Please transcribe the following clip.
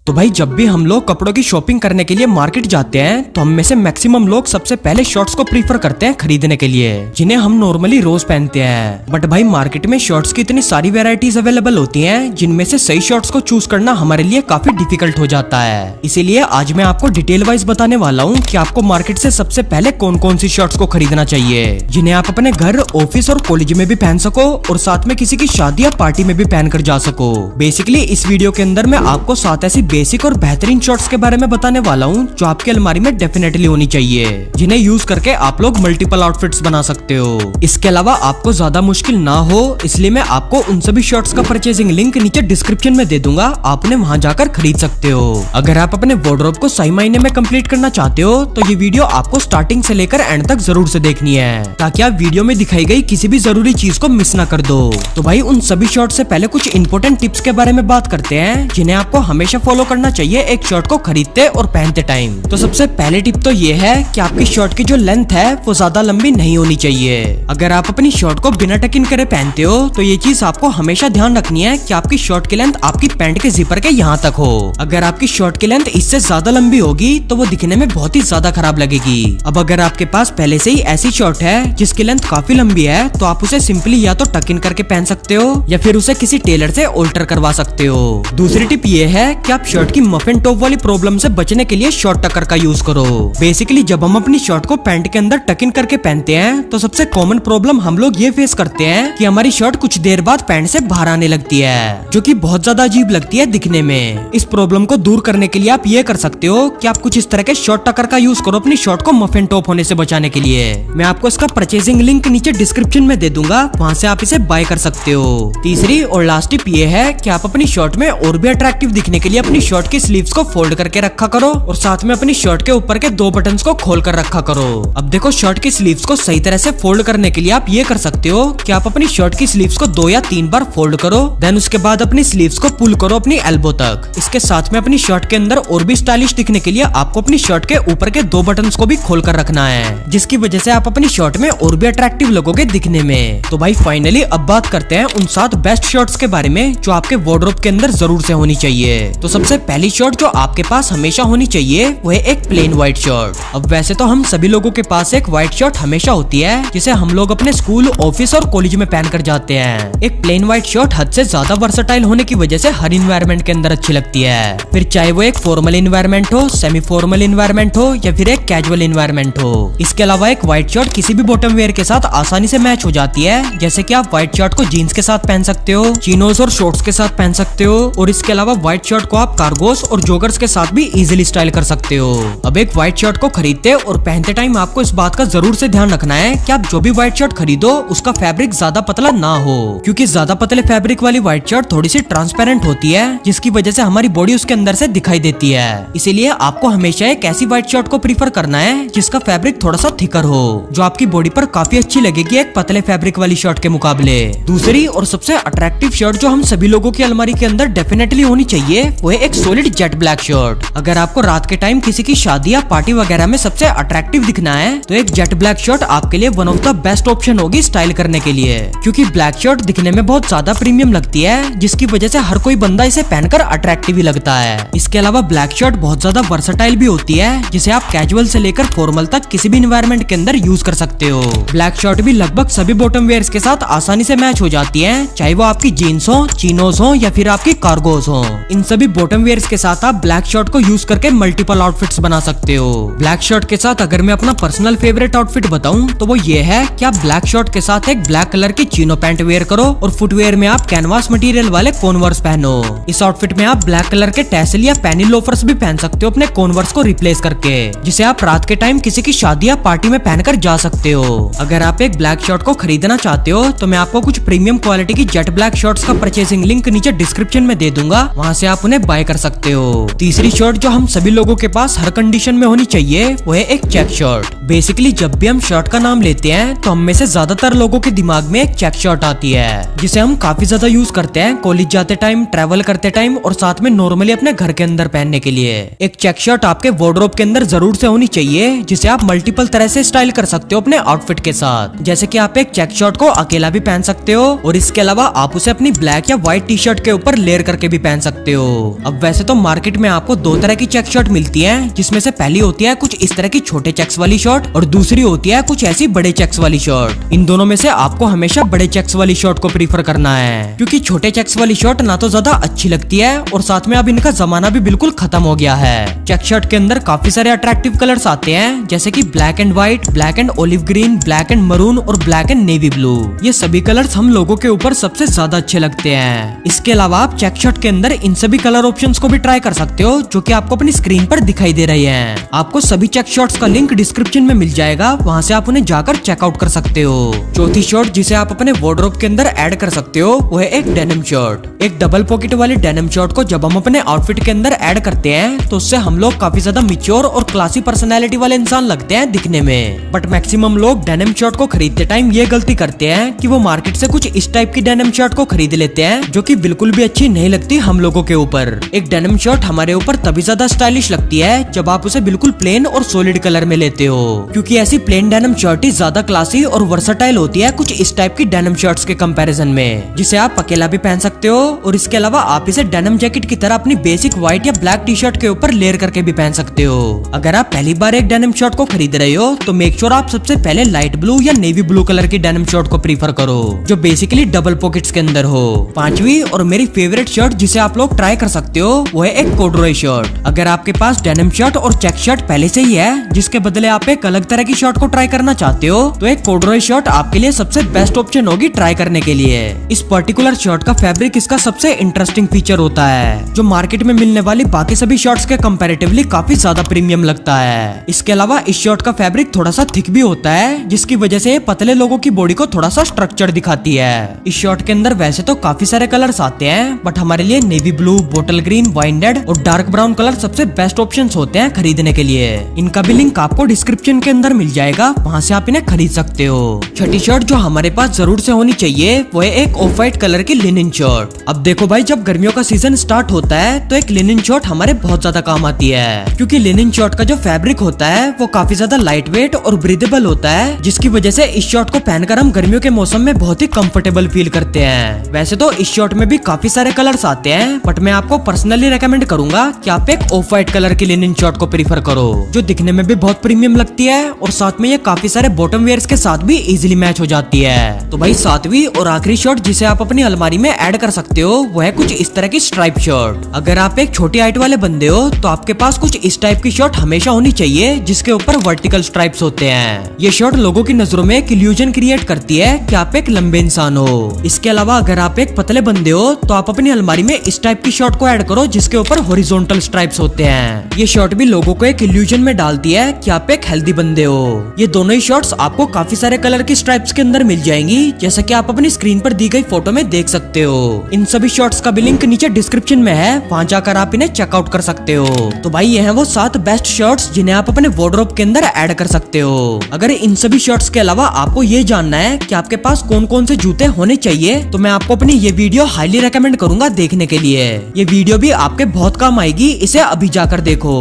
तो भाई जब भी हम लोग कपड़ों की शॉपिंग करने के लिए मार्केट जाते हैं तो हम में से मैक्सिमम लोग सबसे पहले शॉर्ट्स को प्रीफर करते हैं खरीदने के लिए, जिन्हें हम नॉर्मली रोज पहनते हैं। बट भाई मार्केट में शॉर्ट्स की इतनी सारी वेराइटीज अवेलेबल होती हैं जिनमें से सही शॉर्ट्स को चूज करना हमारे लिए काफी डिफिकल्ट हो जाता है। इसीलिए आज मैं आपको डिटेल वाइज बताने वाला हूँ कि आपको मार्केट से सबसे पहले कौन कौन सी शॉर्ट्स को खरीदना चाहिए, जिन्हें आप अपने घर, ऑफिस और कॉलेज में भी पहन सको और साथ में किसी की शादी या पार्टी में भी पहन कर जा सको। बेसिकली इस वीडियो के अंदर मैं आपको 7 ऐसी बेसिक और बेहतरीन शॉर्ट्स के बारे में बताने वाला हूँ जो आपकी अलमारी में डेफिनेटली होनी चाहिए, जिन्हें यूज करके आप लोग मल्टीपल आउटफिट्स बना सकते हो। इसके अलावा आपको ज्यादा मुश्किल ना हो इसलिए मैं आपको उन सभी शॉर्ट्स का परचेजिंग लिंक नीचे डिस्क्रिप्शन में दे दूंगा, आप उन्हें वहां जाकर खरीद सकते हो। अगर आप अपने वार्डरोब को सही महीने में कंप्लीट करना चाहते हो तो ये वीडियो आपको स्टार्टिंग से लेकर एंड तक जरूर से देखनी है, ताकि आप वीडियो में दिखाई गई किसी भी जरूरी चीज को मिस ना कर दो। तो भाई उन सभी शॉर्ट से पहले कुछ इंपॉर्टेंट टिप्स के बारे में बात करते हैं जिन्हें आपको हमेशा फॉलो करना चाहिए एक शर्ट को खरीदते और पहनते टाइम। तो सबसे पहले टिप तो ये है कि आपकी शर्ट की जो लेंथ है वो ज्यादा लंबी नहीं होनी चाहिए। अगर आप अपनी शर्ट को बिना टक इन करे पहनते हो तो ये चीज आपको हमेशा ध्यान रखनी है कि आपकी शर्ट की लेंथ आपकी पैंट के जिपर के यहाँ तक हो। अगर आपकी शर्ट की लेंथ इससे ज्यादा लंबी होगी तो वो दिखने में बहुत ही ज्यादा खराब लगेगी। अब अगर आपके पास पहले से ही ऐसी शर्ट है जिसकी लेंथ काफी लंबी है तो आप उसे सिंपली या तो टक इन करके पहन सकते हो या फिर उसे किसी टेलर से ऑल्टर करवा सकते हो। दूसरी टिप ये है कि आप शर्ट की मफिन टॉप वाली प्रॉब्लम से बचने के लिए शॉर्ट टकर का यूज करो। बेसिकली जब हम अपनी शर्ट को पैंट के अंदर टक इन करके पहनते हैं तो सबसे कॉमन प्रॉब्लम हम लोग ये फेस करते हैं कि हमारी शर्ट कुछ देर बाद पैंट से बाहर आने लगती है, जो कि बहुत ज्यादा अजीब लगती है दिखने में। इस प्रॉब्लम को दूर करने के लिए आप ये कर सकते हो कि आप कुछ इस तरह के शॉर्ट टकर का यूज करो अपनी शर्ट को मफिन टॉप होने से बचाने के लिए। मैं आपको इसका परचेजिंग लिंक नीचे डिस्क्रिप्शन में दे दूंगा, वहाँ से आप इसे बाय कर सकते हो। तीसरी और लास्ट टिप ये है कि आप अपनी शर्ट में और भी अट्रैक्टिव दिखने के लिए अपनी शर्ट की स्लीव्स को फोल्ड करके रखा करो और साथ में अपनी शर्ट के ऊपर के 2 बटन्स को खोल कर रखा करो। अब देखो शर्ट की स्लीव्स को सही तरह से फोल्ड करने के लिए आप ये कर सकते हो कि आप अपनी शर्ट की स्लीव्स को 2 या 3 बार फोल्ड करो, देन उसके बाद अपनी स्लीव्स को पुल करो अपनी एल्बो तक। इसके साथ में अपनी शर्ट के अंदर और भी स्टाइलिश दिखने के लिए आपको अपनी शर्ट के ऊपर के 2 बटन्स को भी खोल कर रखना है, जिसकी वजह से आप अपनी शर्ट में और भी अट्रैक्टिव लगोगे दिखने में। तो भाई फाइनली अब बात करते हैं उन 7 बेस्ट शर्ट्स के बारे में जो आपके वार्डरोब के अंदर जरूर से होनी चाहिए। तो सबसे पहली शर्ट जो आपके पास हमेशा होनी चाहिए वो है एक प्लेन व्हाइट शर्ट। अब वैसे तो हम सभी लोगों के पास एक व्हाइट शर्ट हमेशा होती है जिसे हम लोग अपने स्कूल, ऑफिस और कॉलेज में पहन कर जाते हैं। एक प्लेन व्हाइट शर्ट हद से ज्यादा वर्सेटाइल होने की वजह से हर इन्वायरमेंट के अंदर अच्छी लगती है, फिर चाहे वो एक फॉर्मल इन्वायरमेंट हो, सेमी फॉर्मल इन्वायरमेंट हो या फिर एक कैजुअल इन्वायरमेंट हो। इसके अलावा एक व्हाइट शर्ट किसी भी बॉटम वेयर के साथ आसानी से मैच हो जाती है, जैसे कि आप व्हाइट शर्ट को जीन्स के साथ पहन सकते हो, चिनोस और शॉर्ट्स के साथ पहन सकते हो, और इसके अलावा व्हाइट शर्ट को आप कार्गोस और जॉगर्स के साथ भी इजीली स्टाइल कर सकते हो। अब एक व्हाइट शर्ट को खरीदते और पहनते टाइम आपको इस बात का जरूर से ध्यान रखना है कि आप जो भी व्हाइट शर्ट खरीदो उसका फैब्रिक ज्यादा पतला ना हो, क्योंकि ज्यादा पतले फैब्रिक वाली व्हाइट शर्ट थोड़ी सी ट्रांसपेरेंट होती है, जिसकी वजह से हमारी बॉडी उसके अंदर से दिखाई देती है। इसीलिए आपको हमेशा एक ऐसी व्हाइट शर्ट को प्रीफर करना है जिसका फैब्रिक थोड़ा सा थिकर हो, जो आपकी बॉडी पर काफी अच्छी लगेगी एक पतले फैब्रिक वाली शर्ट के मुकाबले। दूसरी और सबसे अट्रैक्टिव शर्ट जो हम सभी लोगों की अलमारी के अंदर डेफिनेटली होनी चाहिए वो है एक सॉलिड जेट ब्लैक शर्ट। अगर आपको रात के टाइम किसी की शादी या पार्टी वगैरह में सबसे अट्रैक्टिव दिखना है तो एक जेट ब्लैक शर्ट आपके लिए one of the best option होगी स्टाइल करने के लिए, क्योंकि ब्लैक शर्ट दिखने में बहुत ज्यादा प्रीमियम लगती है, जिसकी वजह से हर कोई बंदा इसे पहनकर अट्रैक्टिव ही लगता है। इसके अलावा ब्लैक शर्ट बहुत ज्यादा वर्सेटाइल भी होती है, जिसे आप कैजुअल से लेकर फॉर्मल तक किसी भी इन्वायरमेंट के अंदर यूज कर सकते हो। ब्लैक शर्ट भी लगभग सभी बॉटम वेयर्स के साथ आसानी से मैच हो जाती है, चाहे वो आपकी जीन्स हो, चिनोस हो या फिर आपकी कार्गोस हो। इन सभी बॉटम वेयर्स के साथ आप ब्लैक शर्ट को यूज करके मल्टीपल आउटफिट्स बना सकते हो। ब्लैक शर्ट के साथ अगर मैं अपना पर्सनल फेवरेट आउटफिट बताऊं तो वो ये है कि आप ब्लैक शर्ट के साथ एक ब्लैक कलर की चिनो पैंट वेयर करो और फुटवेयर में आप कैनवास मटेरियल वाले कॉन्वर्स पहनो। इस आउटफिट में आप ब्लैक कलर के टैसल या पैनी लोफर्स भी पहन सकते हो अपने कॉन्वर्स को रिप्लेस करके, जिसे आप रात के टाइम किसी की शादी या पार्टी में पहनकर जा सकते हो। अगर आप एक ब्लैक शर्ट को खरीदना चाहते हो तो मैं आपको कुछ प्रीमियम क्वालिटी की जेट ब्लैक शर्ट्स का परचेसिंग लिंक नीचे डिस्क्रिप्शन में दे दूंगा, वहाँ से आप उन्हें बाय कर सकते हो। तीसरी शर्ट जो हम सभी लोगों के पास हर कंडीशन में होनी चाहिए वो है एक चेक शर्ट। बेसिकली जब भी हम शर्ट का नाम लेते हैं तो हम में से ज्यादातर लोगों के दिमाग में एक चेक शर्ट आती है, जिसे हम काफी ज्यादा यूज करते हैं कॉलेज जाते टाइम, ट्रैवल करते टाइम और साथ में नॉर्मली अपने घर के अंदर पहनने के लिए। एक चेक शर्ट आपके वार्डरोब के अंदर जरूर से होनी चाहिए, जिसे आप मल्टीपल तरह से स्टाइल कर सकते हो अपने आउटफिट के साथ। जैसे कि आप एक चेक शर्ट को अकेला भी पहन सकते हो और इसके अलावा आप उसे अपनी ब्लैक या व्हाइट टी शर्ट के ऊपर लेयर करके भी पहन सकते हो। अब अब वैसे तो मार्केट में आपको दो तरह की चेक शर्ट मिलती है, जिसमें से पहली होती है कुछ इस तरह की छोटे चेक्स वाली शर्ट और दूसरी होती है कुछ ऐसी बड़े चेक्स वाली शर्ट। इन दोनों में से आपको हमेशा बड़े चेक्स वाली शर्ट को प्रीफर करना है, क्योंकि छोटे चेक्स वाली शर्ट ना तो ज्यादा अच्छी लगती है और साथ में अब इनका जमाना भी बिल्कुल खत्म हो गया है। चेक शर्ट के अंदर काफी सारे अट्रैक्टिव कलर्स आते हैं, जैसे कि black and white, black and olive green, black and maroon और ब्लैक एंड नेवी ब्लू। ये सभी कलर्स हम लोगों के ऊपर सबसे ज्यादा अच्छे लगते हैं। इसके अलावा आप चेक शर्ट के अंदर इन सभी कलर ऑप्शंस को भी ट्राई कर सकते हो, जो कि आपको अपनी स्क्रीन पर दिखाई दे रहे हैं। आपको सभी चेक शर्ट्स का लिंक डिस्क्रिप्शन में मिल जाएगा, वहां से आप उन्हें जाकर चेकआउट कर सकते हो। चौथी शर्ट जिसे आप अपने वार्डरोब के अंदर ऐड कर सकते हो वो है एक डेनिम शर्ट। एक डबल पॉकेट वाली डेनिम शर्ट को जब हम अपने आउटफिट के अंदर ऐड करते हैं तो उससे हम लोग काफी ज्यादा मिच्योर और क्लासी पर्सनैलिटी वाले इंसान लगते हैं दिखने में। बट मैक्सिमम लोग डेनिम शर्ट को खरीदते टाइम ये गलती करते हैं कि वो मार्केट से कुछ इस टाइप की डेनिम शर्ट को खरीद लेते हैं, जो कि बिल्कुल भी अच्छी नहीं लगती हम लोगों के ऊपर। एक डेनिम शर्ट हमारे ऊपर तभी ज्यादा स्टाइलिश लगती है जब आप उसे बिल्कुल प्लेन और सॉलिड कलर में लेते हो, क्योंकि ऐसी प्लेन डेनिम शर्ट ही ज्यादा क्लासी और वर्सटाइल होती है कुछ इस टाइप की डेनिम शर्ट्स के कंपैरिजन में, जिसे आप अकेला भी पहन सकते हो और इसके अलावा आप इसे डेनिम जैकेट की तरह अपनी बेसिक व्हाइट या ब्लैक टी शर्ट के ऊपर लेयर करके भी पहन सकते हो। अगर आप पहली बार एक डेनिम शर्ट को खरीद रहे हो तो मेक श्योर आप सबसे पहले लाइट ब्लू या नेवी ब्लू कलर की डेनिम शर्ट को प्रीफर करो, जो बेसिकली डबल पॉकेट्स के अंदर हो। पांचवी और मेरी फेवरेट शर्ट जिसे आप लोग ट्राई कर सकते हो वो है एक कॉर्डुरॉय शर्ट। अगर आपके पास डेनिम शर्ट और चेक शर्ट पहले से ही है, जिसके बदले आप एक अलग तरह की शर्ट को ट्राई करना चाहते हो, तो एक कॉर्डुरॉय शर्ट आपके लिए सबसे बेस्ट ऑप्शन होगी ट्राई करने के लिए। इस पर्टिकुलर शर्ट का फैब्रिक इसका सबसे इंटरेस्टिंग फीचर होता है, जो मार्केट में मिलने वाली बाकी सभी शर्ट्स के कंपैरेटिवली काफी ज्यादा प्रीमियम लगता है। इसके अलावा इस शर्ट का फैब्रिक थोड़ा सा थिक भी होता है, जिसकी वजह से पतले लोगों की बॉडी को थोड़ा सा स्ट्रक्चर दिखाती है। इस शर्ट के अंदर वैसे तो काफी सारे कलर्स आते हैं, बट हमारे लिए navy blue, bottle green, wine red और डार्क ब्राउन कलर सबसे बेस्ट ऑप्शंस होते हैं खरीदने के लिए। इनका भी लिंक आपको डिस्क्रिप्शन के अंदर मिल जाएगा, वहां से आप इन्हें खरीद सकते हो। छठी शर्ट जो हमारे पास जरूर से होनी चाहिए वो है एक ऑफ व्हाइट कलर की लिनन शर्ट। अब देखो भाई, जब गर्मियों का सीजन स्टार्ट होता है तो एक लिनन शर्ट हमारे बहुत ज्यादा काम आती है, क्योंकि लिनन शर्ट का जो फैब्रिक होता है वो काफी ज्यादा लाइट वेट और ब्रीदेबल होता है, जिसकी वजह से इस शर्ट को पहनकर हम गर्मियों के मौसम में बहुत ही कंफर्टेबल फील करते हैं। वैसे तो इस शर्ट में भी काफी सारे कलर्स आते हैं, बट मैं आपको पर्सनली रेकमेंड करूंगा कि आप एक ऑफ व्हाइट कलर की लिनन शर्ट को प्रीफर करो, जो दिखने में भी बहुत प्रीमियम लगती है और साथ में ये काफी सारे बॉटम वेयर्स के साथ भी इजीली मैच हो जाती है। तो भाई सातवीं और आखिरी शर्ट जिसे आप अपनी अलमारी में ऐड कर सकते हो वो है कुछ इस तरह की स्ट्राइप शर्ट। अगर आप एक छोटी हाइट वाले बंदे हो तो आपके पास कुछ इस टाइप की शर्ट हमेशा होनी चाहिए, जिसके ऊपर वर्टिकल स्ट्राइप्स होते हैं। ये शर्ट लोगों की नजरों में एक इल्यूजन क्रिएट करती है कि आप एक लंबे इंसान हो। इसके अलावा अगर आप एक पतले बंदे हो तो आप अपनी अलमारी में इस टाइप की शर्ट को ऐड करो जिसके ऊपर हॉरिजॉन्टल स्ट्राइप्स होते हैं। ये शर्ट भी लोगों को एक इल्यूजन में डालती है कि आप एक हेल्दी बंदे हो। ये दोनों ही शर्ट्स आपको काफी सारे कलर की स्ट्राइप्स के अंदर मिल जाएंगी, जैसा कि आप अपनी स्क्रीन पर दी गई फोटो में देख सकते हो। इन सभी शर्ट्स का भी लिंक नीचे डिस्क्रिप्शन में है, वहां जाकर आप इन्हें चेकआउट कर सकते हो। तो भाई ये हैं वो 7 बेस्ट शर्ट्स जिन्हें आप अपने वार्डरोब के अंदर ऐड कर सकते हो। अगर इन सभी शर्ट्स के अलावा आपको ये जानना है कि आपके पास कौन कौन से जूते होने चाहिए, तो मैं आपको अपनी ये वीडियो हाईली रेकमेंड करूंगा देखने के लिए। ये वीडियो भी आपके बहुत काम आएगी, इसे अभी जाकर देखो।